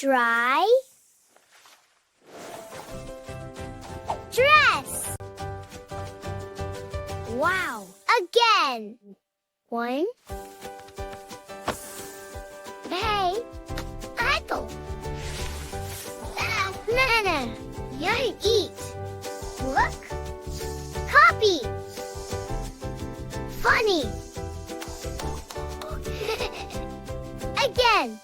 Try dress. Wow. Again. 1. Hey, idle. Banana. Yay, eat. Look. Copy. Funny. Again.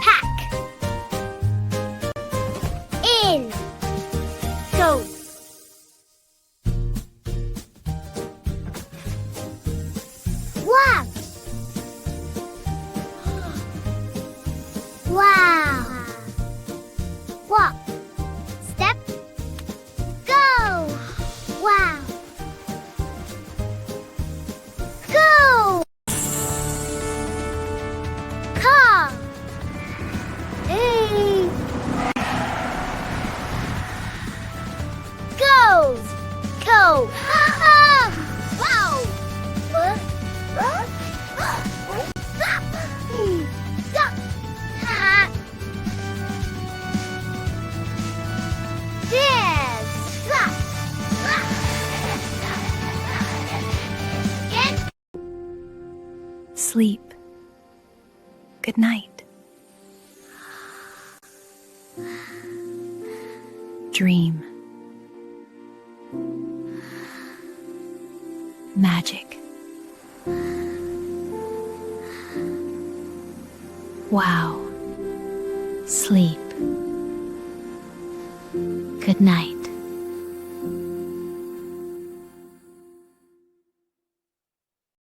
Pack. In. Go. Wow. Wow. Walk. Step. Go. Wow. Go. Call. Hey. Go. Go. Wow. Stop. Sleep. Good night. Dream. Magic. Wow. Sleep. Good night.